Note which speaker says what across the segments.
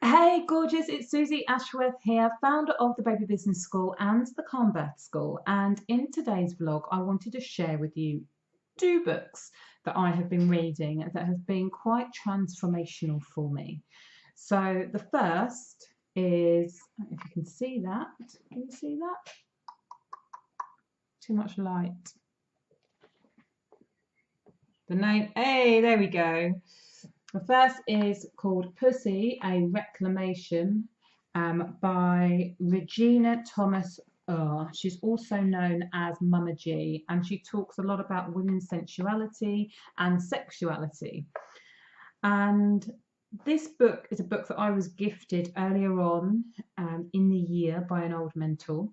Speaker 1: Hey, gorgeous, it's Susie Ashworth here, founder of the Baby Business School and the Calm Birth School. And in today's vlog, I wanted to share with you two books that I have been reading that have been quite transformational for me. So the first is, if you can see that, can you see that? Too much light. The name, hey, there we go. The first is called Pussy, a Reclamation by Regina Thomas. She's also known as Mama G, and she talks a lot about women's sensuality and sexuality. And this book is a book that I was gifted earlier on in the year by an old mentor.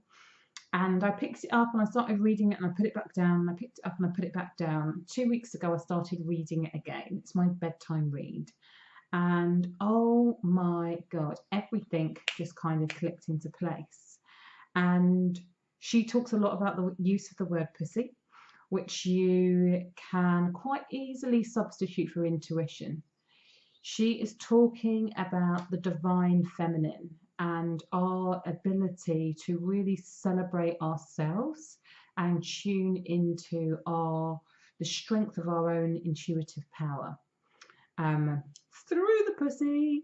Speaker 1: And I picked it up and I started reading it and I put it back down and I picked it up and I put it back down. 2 weeks ago, I started reading it again. It's my bedtime read. And oh my God, everything just kind of clicked into place. And she talks a lot about the use of the word pussy, which you can quite easily substitute for intuition. She is talking about the divine feminine and our ability to really celebrate ourselves and tune into the strength of our own intuitive power through the pussy.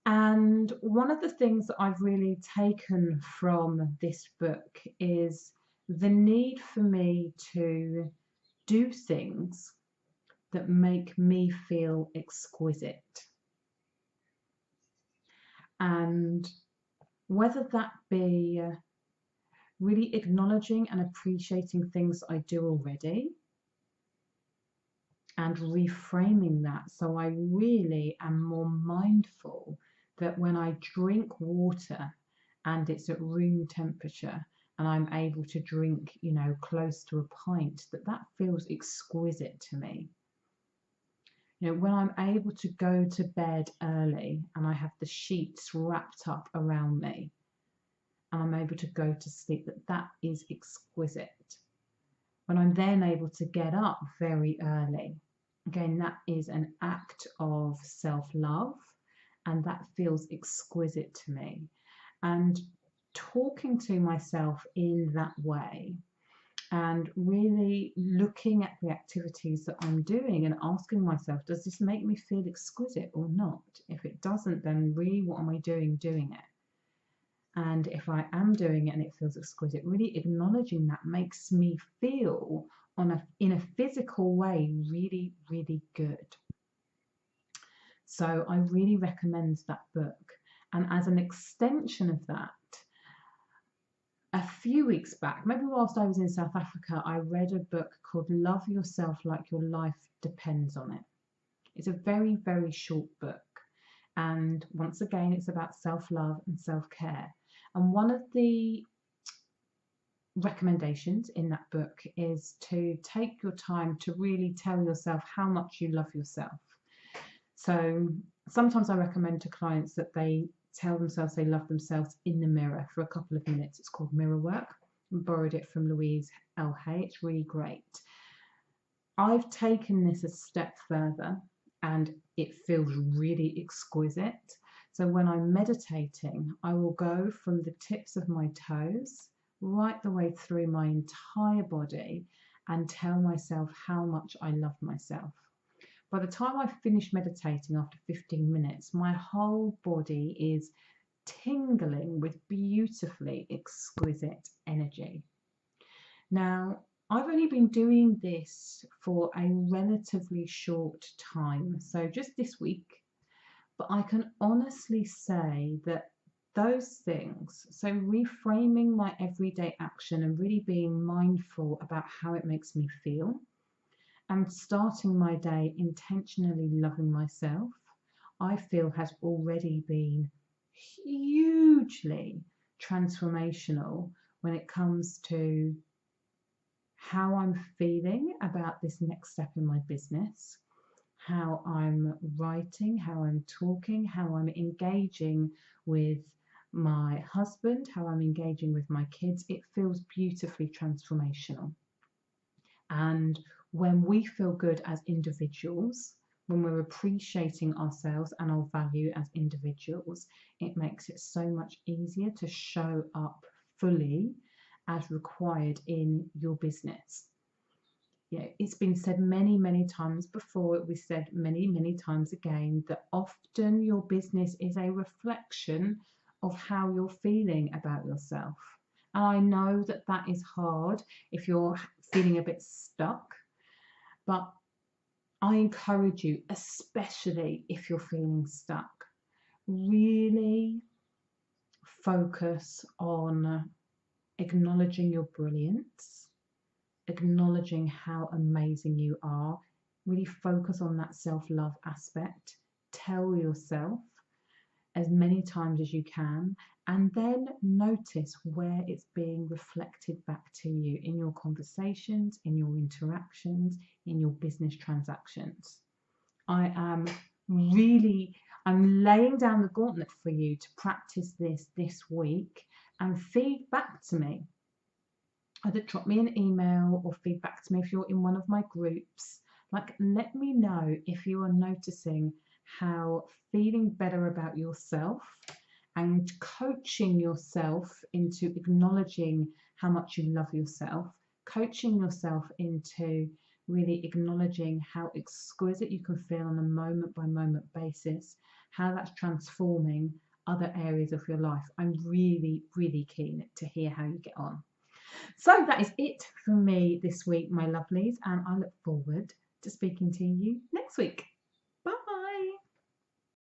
Speaker 1: And one of the things that I've really taken from this book is the need for me to do things that make me feel exquisite. And whether that be really acknowledging and appreciating things I do already and reframing that so I really am more mindful that when I drink water and it's at room temperature and I'm able to drink, close to a pint, that feels exquisite to me. When I'm able to go to bed early and I have the sheets wrapped up around me and I'm able to go to sleep, that is exquisite. When I'm then able to get up very early, again, that is an act of self-love and that feels exquisite to me. And talking to myself in that way and really looking at the activities that I'm doing and asking myself, does this make me feel exquisite or not? If it doesn't, then really what am I doing it? And if I am doing it and it feels exquisite, really acknowledging that makes me feel in a physical way really, really good. So I really recommend that book. And as an extension of that, a few weeks back, maybe whilst I was in South Africa, I read a book called Love Yourself Like Your Life Depends on It. It's a very, very short book. And once again, it's about self-love and self-care. And one of the recommendations in that book is to take your time to really tell yourself how much you love yourself. So sometimes I recommend to clients that they tell themselves they love themselves in the mirror for a couple of minutes. It's called mirror work. I borrowed it from Louise L. Hay. It's really great. I've taken this a step further and it feels really exquisite. So when I'm meditating, I will go from the tips of my toes right the way through my entire body and tell myself how much I love myself. By the time I finish meditating after 15 minutes, my whole body is tingling with beautifully exquisite energy. Now, I've only been doing this for a relatively short time, so just this week, but I can honestly say that those things, so reframing my everyday action and really being mindful about how it makes me feel, and starting my day intentionally loving myself, I feel has already been hugely transformational when it comes to how I'm feeling about this next step in my business, how I'm writing, how I'm talking, how I'm engaging with my husband, how I'm engaging with my kids. It feels beautifully transformational. And when we feel good as individuals, when we're appreciating ourselves and our value as individuals, it makes it so much easier to show up fully as required in your business. It's been said many, many times before. It was said many, many times again that often your business is a reflection of how you're feeling about yourself. And I know that that is hard if you're feeling a bit stuck, but I encourage you, especially if you're feeling stuck, really focus on acknowledging your brilliance, acknowledging how amazing you are. Really focus on that self-love aspect. Tell yourself as many times as you can, and then notice where it's being reflected back to you in your conversations, in your interactions, in your business transactions. I'm laying down the gauntlet for you to practice this week and feed back to me. Either drop me an email or feedback to me if you're in one of my groups. Let me know if you are noticing how feeling better about yourself and coaching yourself into acknowledging how much you love yourself, coaching yourself into really acknowledging how exquisite you can feel on a moment by moment basis, how that's transforming other areas of your life. I'm really, really keen to hear how you get on. So that is it from me this week, my lovelies, and I look forward to speaking to you next week.